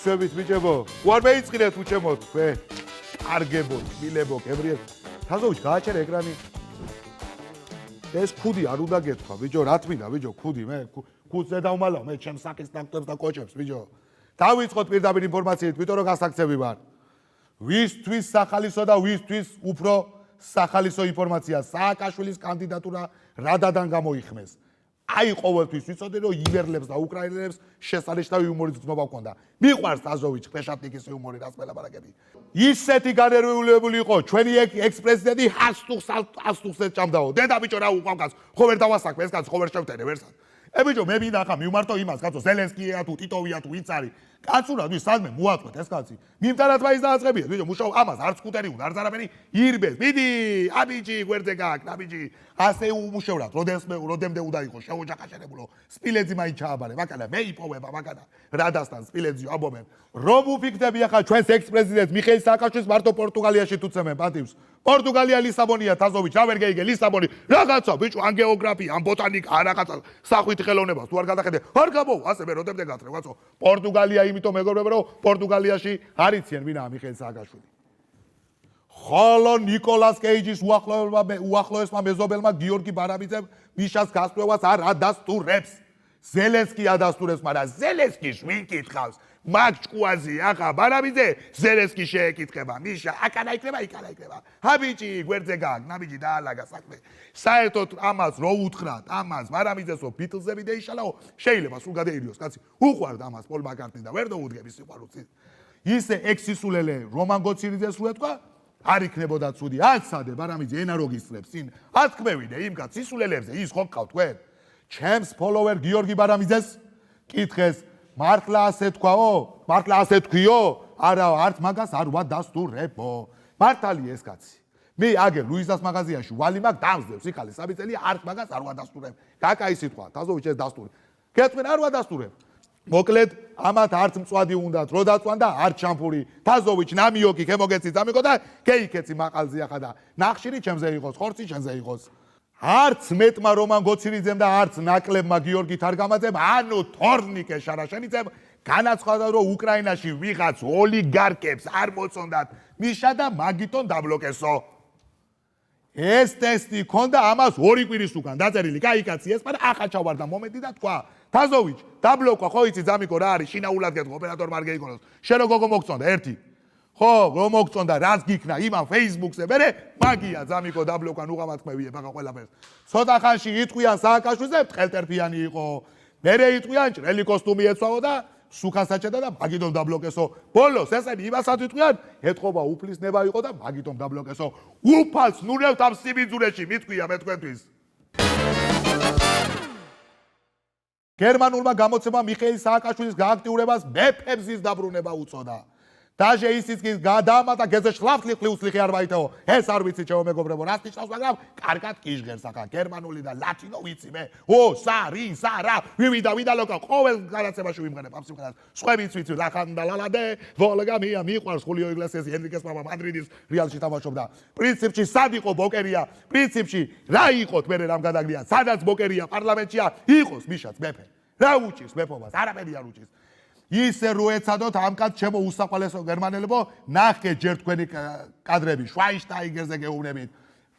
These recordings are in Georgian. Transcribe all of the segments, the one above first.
მისვებით ბიჭებო. უარ მეიწყინეთ უჩემოთ თქვენ. კარგებო, მილებო, გებრიელ. თაზოვიჩ გააჩერე ეკრანი. ეს ქუდი არ უნდა გეთქვა, ბიჭო, რა თმინდა, ბიჭო, ქუდი, მე ქუდს δεν დავმალავ, მე ჩემს საკის ნაკრებს და კოჭებს, ბიჭო. დავიწყოთ პირდაპირ ინფორმაციით, ვიტყვი რომ გასაქცევი ვარ. ვისთვის სახალისო და ვისთვის უფრო სახალისო ინფორმაცია, სააკაშვილის კანდიდატურა რადადან გამოიხმეს. აი ყოველთვის ვიცოდი რომ იბერლებს და უკრაინელებს შესანიშნავი იუმორის გზნობა ჰქონდა. მიყვარს თაზოვიჩ ქრეშატნიკის იუმორი რაც მელაპარაკები. ისეთი განერვიულებული იყო ჩვენი ექს-პრეზიდენტი ჰასტუხს ჭამდაო. დედა ბიჭო რა უყავკაც, ხო ვერ დავასაქმე ეს კაცი, ხო ვერ შევთერე ვერსად. ბიჭო მე მინდა ახლა მივმართო იმას, კაცო ზელენსკია თუ ტიტოვია თუ ვინც არის. კაცურად ვის სადმე მოატყვეთ ეს კაცი. მიმთანაც მაინც დააწყებიათ, ბიჭო, მუშაობ ამას არც სკუტერი უნდა, არც არაფერი ირბეს. მიდი, აბიჯი, გვერდზე გააკ, აბიჯი. ასე უმუშევრად, როდემდე უნდა იყოს შეოჯახაშენებულო. სპილეძი მაინც ჩააბარე, მაკანა მე იპოვება, მაკანა. რადასთან სპილეძი ამბობენ. რომ უფიქდები ახლა ჩვენს ექს-პრეზიდენტს მიხეილ სააკაშვილს მარტო პორტუგალიაში თუ წემენ პატივს. პორტუგალია ლისაბონია, თაზოვიჩ, რა ვერ გეიგე ლისაბონი. რაღაცა, ბიჭო, ან გეოგრაფია, ან ბოტანიკა, ან რაღაცა სახვით ხელოვნებას თუ არ გადახედე. არ გამოვა, ასე მე როდემდე გათრევ, კაცო. პორტუგალია იმიტომ მეგობრებო, რომ პორტუგალიაში არ იციან ვინაა მიხეილ სააკაშვილი. ხოლო ნიკოლას კეიჯის უახლოესმა მეზობელმა გიორგი ბარამიძემ მიშას გასწვევას არ ადასტურებს. ზელენსკი ადასტურებს, მაგრამ ზელენსკის ვინ კითხავს? მაგ ჭკუაზე ახლა ბარამიძე ზელენსკი შეეკითხება. მიშა აკანა იქნება, იკანა იქნება. აბიჯი, გვერდზე გააკ, ნაბიჯი დაალაგა საქმე. საერთოდ ამას რო უთხრათ, ამას ბარამიძესო ბიტლზე მიდეიშალაო, შეიძლება სულ გადაირიოს, კაცი. უყვართ ამას პოლ მაკარტნი და ვერ დაუდგები სიყვარულს. ისე ექსისულელე რომან გოცირიძეს რო ეთქვა, არ იქნებოდა ცუდი. აცადე ბარამიძე ენა რო გისწრებს წინ. ათქმევინე იმ კაც სისულელებზე ის ხო გყავ თქვენ. ჩემს ფოლოვერ გიორგი ბარამიძეს კითხეს მართლა ასე თქვაო? მართლა ასე თქვიო? არა, არც მაგას არ ვადასტურებო. მართალი ეს კაცი. მე აგერ ლუიზას მაღაზიაში ვალი მაგ დამსდევს იქ არის საბიწელი არც მაგას არ ვადასტურებ. კაკაი სიტყვა, თაზოვიჩ ეს დასტური. გეტყვენ არ ვადასტურებ. მოკლედ ამათ არც მწვადი უნდათ, რო დაწვან და არც შამფური. თაზოვიჩ ნამიოკი ქემოგეცი დამიკო და კეიქეცი მაყალზე ახლა და ნახშირი ჩემზე იყოს, ხორცი ჩემზე იყოს. არც მეტმა რომან გოცირიძემ და არც ნაკლებმა გიორგი თარგამაძემ, ანუ თორნიკე შარაშენიძემ განაცხადა, რომ უკრაინაში ვიღაც ოლიგარქებს არ მოწონდათ მიშა და მაგითონ დაბლოკესო. ეს ტესტი ქონდა ამას 2 კვირის უკან დაწერილი. კაი კაცი ეს, მაგრამ ახლა ჩავარდა მომენტი და თქვა, თაზოვიჩ, დაბლოკვა ხო იცი ძამიკო რა არის, შინაულად გეტყვი ოპერატორმა არ გეიგონოს. შენ რო გოგო მოგწონდა ერთი. ხო, რომ მოგწონდა რაც გიქნა იმან Facebook-ზე, მერე მაგია ძამიკო დაბლოკვა ნუღამად ხმევიე ბაღა ყველაფერს. ცოტა ხანში იტყვიან სააკაშვილზე, ტყელტერფიანი იყო. მერე იტყვიან ჭრელი კოსტუმი ეცვაო და სუქას აჭედა და მაგითომ დაბლოკესო. ბოლოს ესენი იმასაც იტყვიან, ეთყობა უფლის ნება იყო და მაგითომ დაბლოკესო. უფალს ნუნევთ ამ სიბიძურეში, მიტყვია მე თქვენთვის. გერმანულმა გამოცემამ მიხეილ სააკაშვილის გააქტიურებას მეფებზის დაბრუნება უწოდა. Даже ისიც კი გადაამატა გეზე შლაფლიხლი უსლიხი არ ვაითეო. ეს არ ვიცი ჩემო მეგობრებო, რას ნიშნავს, მაგრამ კარგად კიჟღერს ახლა გერმანული და ლათინო ვიცი მე. სარა, ვიდა ლოკა, ყოველ განაცემაში ვიმღერებ ამ სიმღერას. სხვებიც ვიცი, ლახანდა ლალადე, ვოლგა მია მიყვარს ხულიო იგლესიასი, ენრიკეს მამა მადრიდის რეალში თამაშობდა. პრინციპში სად იყო ბოკერია? პრინციპში რა იყოთ მე რამ გადაგდია? სადაც ბოკერია პარლამენტშია, იყოს მიშაც მეფე. რა უჭირს მეფობას? არაფერი არ უჭირს. ისე რო ეცადოთ ამ კაც ჩემო უსაყვალესო გერმანელებო, ნახე ჯერ თქვენი კადრები შვაინშტაიგერზე გეუბნებით.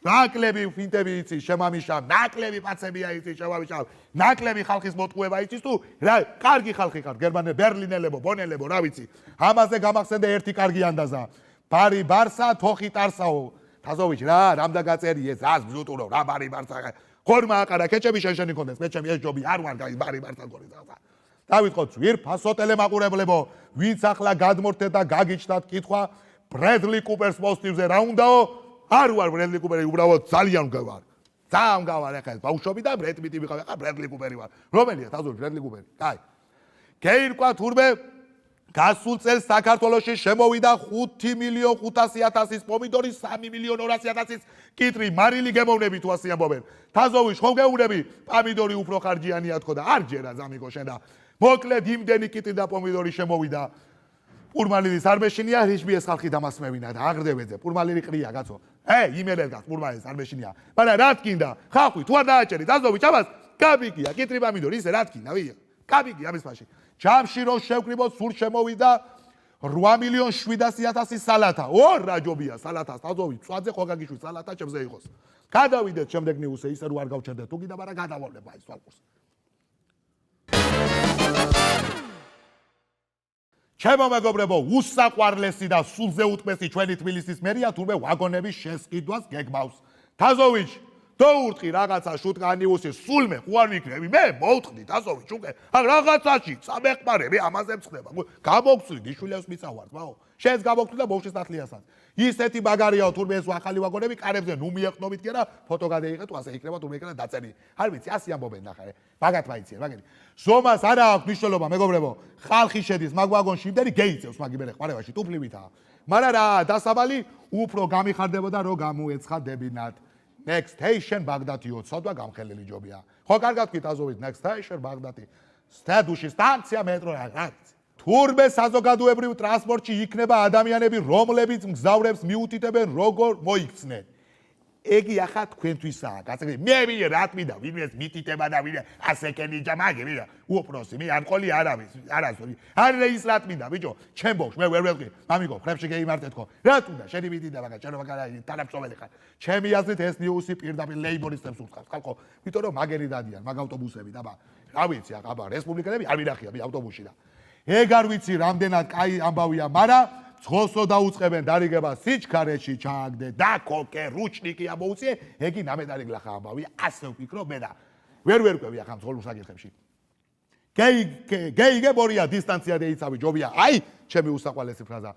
ნაკლები ფინტები იცი შემამიშა, ნაკლები პაცებია იცი შემამიშა, ნაკლები ხალხის მოტყუება იცის თუ რა კარგი ხალხი ხარ გერმანე ბერლინელებო, ბონელებო, რა ვიცი. ამაზე გამახსენდა ერთი კარგი ანდაზა. ბარი ბარსა, თოხი ტარსაო. თაზოვიჩ რა, რამდა გაწერი ეს, რას ბზუტურო, რა ბარი ბარსა. ხორმა აყარა კეჭები შენშენი კონდეს, მე ჩემი ეს ჯობი არ ვარ გაი ბარი ბარსა გორი და. დავიტყოთ ვირფასო ტელემაყურებლებო, ვინც ახლა გადმორთეთ და გაგიჩნდათ კითხვა ბრედლი კუპერს პოსტივზე რა უნდაო? არ ვარ ბრედლი კუპერი, უბრალოდ ძალიან მგავარ. ძალიან მგავარ ახლა ეს ბავშვები და ბრედ პიტი ვიყავ, ახლა ბრედლი კუპერი ვარ. რომელია თაზოვი ბრედლი კუპერი? კაი. გეირკვა თურმე გასულ წელს საქართველოში შემოვიდა 5.500.000 პომიდორი, 3.200.000 კიტრი, მარილი გემოვნები თუ ასე ამბობენ. თაზოვი ხომ გეუბნები, პომიდორი უფრო ხარჯიანია თქო და არ ჯერა ზამიკო შენ და მოკლედ იმდენი კიტრი და პომიდორი შემოვიდა. პურმალინის არ მეშინია, რიჟბიეს ხალხი დამასმევინა და აღრდევეძე. პურმალინი ყრია კაცო. იმერელგას პურმალინის არ მეშინია. მაგრამ რა თქინდა? ხალხი თუ არ დააჭერით, თაზოვი ჩამას, კაბიკია, კიტრი პომიდორი, ისე რა თქინდა, ვია? კაბიკი ამის ფაში. ჯამში რო შევკრიბოთ, სულ შემოვიდა 8,700,000 სალათა. ორ რაჯობია სალათას თაზოვი, ცვაძე ხოგაგიშვილი სალათა ჩემზე იყოს. გადავიდეთ შემდეგ ნიუსზე, ისე რომ არ გავჩერდეთ თუ კიდე, მაგრამ გადავალება ის თვალყურს. ჩემო მეგობრებო, უსაყვარლესი და სულზე უტმესი ჩვენი თბილისის მერია თურმე ვაგონების შესყიდვას გეგმავს. თაზოვიჩ, დაურტყი რაღაცა შუტკა ნიუსი, სულმე ხوار ვიქნები, მე მოვტყდი თაზოვიჩ, უკვე აქ რაღაცაში სამეხმარე, მე ამაზე მცხდება. გამოგცვლი დიშვილებს მიწავართ, ბაო. შენს გამოგცვლი და ბავშვის ნათლიასაც. ისეთი მაგარიაო თურმე ეს ახალი ვაგონები კარებზე ნუ მიეყნობით კი არა, ფოტო გადაიღეთ, ასე იქნება თურმე იქნება დაწერილი. არ ვიცი, ასე ამბობენ ნახე. მაგათ მაიციან, მაგეთი. ზომას არა აქვს მნიშვნელობა, მეგობრებო. ხალხი შედის მაგ ვაგონში, იმდენი გეიცევს მაგ იმერე ხმარებაში, ტუფლივითაა. მაგრამ რა, დასაბალი უფრო გამიხარდებოდა, რომ გამოეცხადებინათ. Next station ბაგდათიო, ცოდვა გამხელელი ჯობია. ხო, კარგად ვკით აზოვით, next station ბაგდათი. სტადუში სტანცია მეტრო რაღაც. თურმე საზოგადოებრივ ტრანსპორტში იქნება ადამიანები, რომლებიც მგზავრებს მიუთითებენ როგორ მოიქცნენ. ეგი ახლა თქვენთვისაა, გასაგები. მე ვინმე რა თმიდა, ვინმეს მითითება და ვინმე ასე კენიჯა მაგი, ვინმე უპროსი, მე არ ყოლი არავის, არასოდი. არ ის რა თმიდა, ბიჭო, ჩემ ბოქს, მე ვერ ვეღი, მამიკო, ხრებში გეიმართეთქო. რა თქმა, შენი მითითება, ჩენობა კარაი, თანამშრომელი ხარ. ჩემი აზრით ეს ნიუსი პირდაპირ ლეიბორისტებს უცხავს, ხალხო, იმიტომ რომ მაგერი დადიან, მაგ ავტობუსები და რა ვიცი, აბა, რესპუბლიკელები არ ვინახია მე ავტობუსში და. ეგ არ ვიცი, რამდენად კაი ამბავია, მაგრამ ცხოსო დაუწყებენ დარიგება სიჩქარეში ჩააგდე და კოკე რუჩნიკი ამოუწიე, ეგი ნამედარიგლა ხა ამბავია, ასე ვფიქრო მე და ვერ ვერკვევი ახლა მძღოლურ საკითხებში. გეიგე ბორია დისტანცია დაიცავი ჯობია, აი ჩემი უსაყვარლესი ფრაზა.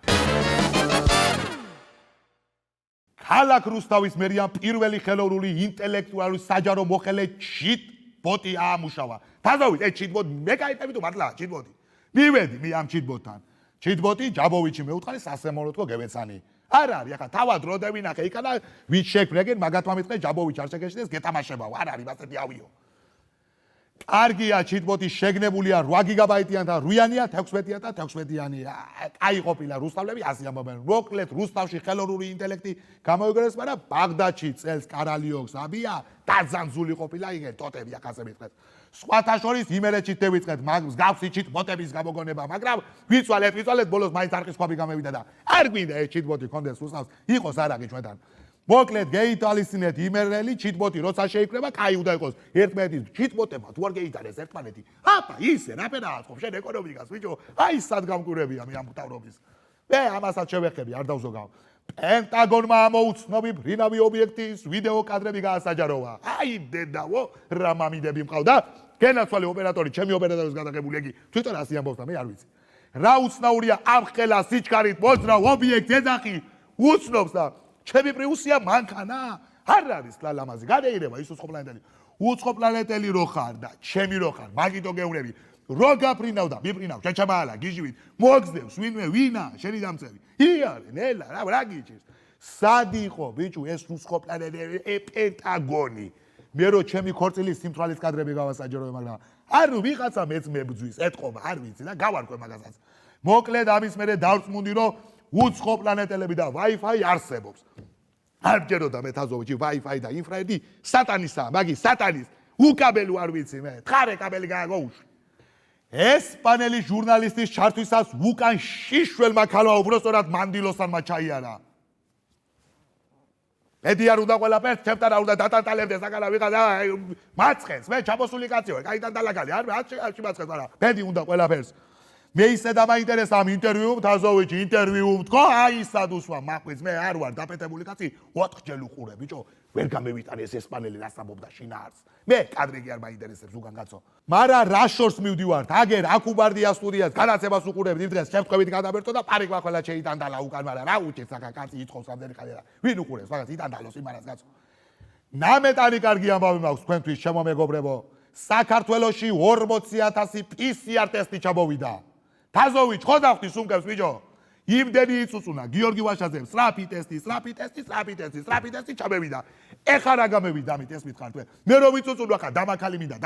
ქალაქ რუსთავის მერიამ პირველი ხელოვნური ინტელექტუალური საჯარო მოხელე ჩიტ ბოტი აამუშავა. თაზოვით, ეს ჩიტ ბოტი მე кайფები თუ მართლა ჩიტ ბოტი. მივედი მე ამ ჩიტ ბოტთან. ჩიტბოტი ჯაბოვიჩი მეუთხარი სასემონოტკო გევეცანი. არ არის, ახლა თავად რო დავინახე იქანა ვით შექმნეგენ მაგათ მომიტყე ჯაბოვიჩ არ შეგეშდეს გეთამაშებაო. არ არის ასეთი ავიო. კარგია ჩიტბოტი შეგნებულია 8 გიგაბაიტიან და რუიანია 16-იან და 16-იანია. აი ყოფილა რუსთავლები ასე ამბობენ. მოკლედ რუსთავში ხელოვნური ინტელექტი გამოიგრეს, მაგრამ ბაღდადში წელს კარალიოქს აბია დაზანზული ყოფილა იგენ ტოტები ახაზე მითხეთ. სხვათა შორის იმერეთში დავიწყეთ მსგავსი ჩიტბოტების გამოგონება, მაგრამ ვიცვალეთ ბოლოს მაინც არყისხვაბი გამევიდა და არ გვინდა ეს ჩიტბოტი კონდეს რუსავს, იყოს არაგი ჩვენთან. მოკლედ გეითვალისწინეთ იმერელი ჩიტბოტი როცა შეიკრება, კაი უნდა იყოს ერთმანეთის ჩიტბოტებმა თუ არ გეითვალეს ერთმანეთი. აბა ისე რაფერაა ხო შენ ეკონომიკას ბიჭო, აი სადგამკურებია მე ამ მთავრობის. მე ამასაც შევეხები, არ დავზოგავ. პენტაგონმა ამოუცნობი ბრინავი ობიექტის ვიდეო კადრები გაასაჯაროვა. აი დედავო, რა მამიდები მყავდა. გენაცვალე ოპერატორი, ჩემი ოპერატორის გადაღებული ეგი, თვითონ ასე ამბობს და მე არ ვიცი. რა უცნაურია ამ ხელა სიჩქარით მოძრავ ობიექტს ეძახი, უცნობს და ჩემი პრიუსია მანქანა? არ არის ლამაზი, გადაირება ის უცხო პლანეტელი. უცხო პლანეტელი რო ხარ და ჩემი რო ხარ, მაგიტო გეუნები. რო გაფრინავ და მიფრინავ, ჩაჩამალა, გიჟივით, მოგზდევს ვინმე, ვინა, შენი დამწევი. იარე, ნელა, რა გიჩის. სად იყო, ბიჭო, ეს უცხო პლანეტელი პენტაგონი. მე რო ჩემი ქორწილის სიმთვრალის კადრები გავასაჯეროე, მაგრამ არ ვიღაცა მეც მებძვის, ეთყობა, არ ვიცი და გავარკვე მაგასაც. მოკლედ ამის მერე დავწმუნდი, რომ უცხო პლანეტელები და Wi-Fi არსებობს. არ ჯეროდა მე თაზოვიჩი Wi-Fi და ინფრაედი სატანისაა, მაგი სატანის. უკაბელი არ ვიცი მე, თხარე კაბელი გააგოუშვი. ესპანელი ჟურნალისტის ჩართვისას უკან შიშველმა ქალვა უბრალოდ მანდილოსანმა ჩაიარა. მედი არ უნდა ყველაფერს ჩემთან არ უნდა დატანტალებდეს აკანა ვიღაცა მაცხენს მე ჩამოსული კაცი ვარ კაიდან დალაგალი არ არ მაცხენს არა მედი უნდა ყველაფერს მე ისე დამაინტერესა ამ ინტერვიუმ თაზოვიჩი ინტერვიუმ თქო აი სადუსვა მაყვის მე არ ვარ დაპეტებული კაცი 4 ჯერ უყურე ბიჭო ვერ გამევიტანე ეს ესპანელი რას ამბობდა შინაარს მე კადრი კი არ მაინტერესებს უკან კაცო მარა რა შორს მივდივართ აგერ აკუბარდია სტუდიას განაცებას უყურებთ იმ დღეს შემთხვევით გადაბერთო და პარიკვა ყველა შეიტანდალა უკან მარა რა უჭირს აკა კაცი ითხოვს ამდენი ხანი რა ვინ უყურებს მაგას იტანდალოს იმარას კაცო ნამეტარი კარგი ამბავი მაქვს თქვენთვის ჩემო მეგობრებო საქართველოში 40000 PCR ტესტი ჩამოვიდა თაზოვიჩ ხო დავხდი სუმკებს ბიჭო იმდენი იწუწუნა გიორგი ვაშაძემ სრაფი ტესტი ჩამევიდა ეხა რა გამევიდა ამით ეს მითხართ მე რო ვიწუწუნო ხა დამაკალი მინდა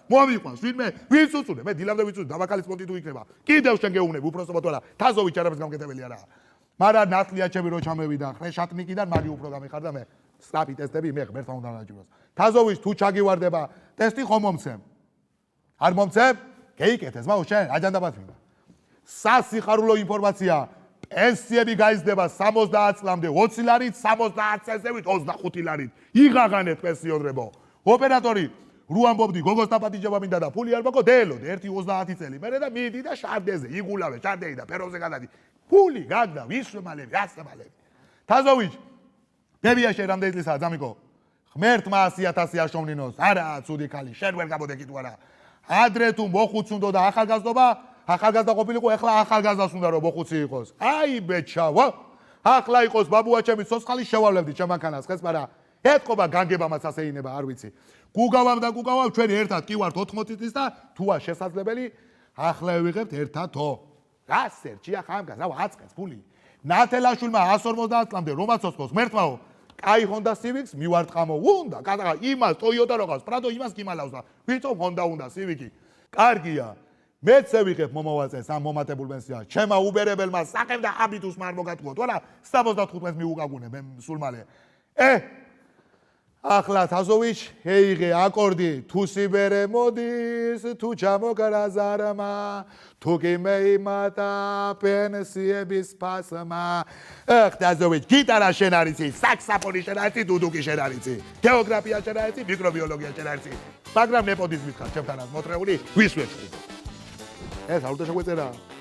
მომიყვანს ვინმე ვიწუწუნე მე დილამდე ვიწუწუნე დამაკალის პონტი თუ იქნება კიდევ შენ გეუნები უბრალოდ თვალა თაზოვიჩ არაფერს გამკეთებელი არაა მაგრამ ნათლია ჩემი რო ჩამევიდა ხრეშატნიკიდან მაგი უფრო გამიხარდა მე სრაფი ტესტები მე ღმერთმა უნდა დააჭიროს თაზოვიჩ თუ ჩაგივარდება ტესტი ხომ მომცემ არ მომცემ გეიკეთეს მაგ შენ აჯანდაბათ მინდა სასიხარულო ინფორმაცია. პენსიები გაიზრდება 70 წლამდე 20 ლარით, 70 წელსევით 25 ლარით. იღაღანეთ პენსიონერებო. ოპერატორი რო ამბობდი გოგოს დაპატიჟება მინდა და ფული არ მაქვს, დელოდ 1-30 წელი. მერე და მიდი და შარდეზე, იგულავე, შარდეი და ფეროზე გადადი. ფული გაგდა, ვისმალები, ასმალები. თაზოვიჩ, ბებიაში რამდენი წლისაა ძამიკო? ღმერთმა 100,000 აშოვნინოს. არა, ცუდი ქალი, შენ ვერ გამოდეკი თუ არა. ადრე თუ მოხუც უნდა და ახალგაზრდობა, ახალგაზრდა ყოფილიყო, ეხლა ახალგაზრდას უნდა რომ მოხუცი იყოს. აი ბეჩავო. ახლა იყოს ბაბუა ჩემი სოცხალი შევავლებდი ჩემანქანას ხეს, მაგრამ ეთყობა განგებამაც ასე ინება, არ ვიცი. გუგავამ და გუგავამ ჩვენ ერთად კი ვართ 80 წლის და თუა შესაძლებელი ახლა ვიღებთ ერთადო. რა სერჩია ხამგას, რა აცკეს ფული. ნათელაშვილმა 150 წლამდე რომაც ოცხოს ღმერთმაო, კაი Honda Civic-ს მივარტყამო, უნდა, კატაღა იმას Toyota როგავს, Prado იმას გიმალავს და ვიწო Honda უნდა Civic-ი. კარგია. მეც ვიღებ მომავალწეს ამ მომატებულ პენსიას. ჩემა უბერებელმა საყევ და აბიტუსმა არ მოგატყუოთ, ვარა 75-ს მიუგაგუნე მე სულ მალე. ახლა თაზოვიჩ, ეიღე აკორდი, თუ სიბერე მოდის, თუ ჩამოგრაზარმა, თუ კი მეიმატა პენსიების ფასმა. თაზოვიჩ, გიტარა შენ არ იცი, საქსაფონი შენ არ იცი, დუდუკი შენ არ იცი, გეოგრაფია შენ არ იცი, მიკრობიოლოგია შენ არ იცი. მაგრამ ნეპოტიზმით ხარ ჩემთანაც მოთრეული, ვის ვეჭვი. ეს არ უნდა შეგვეწერა.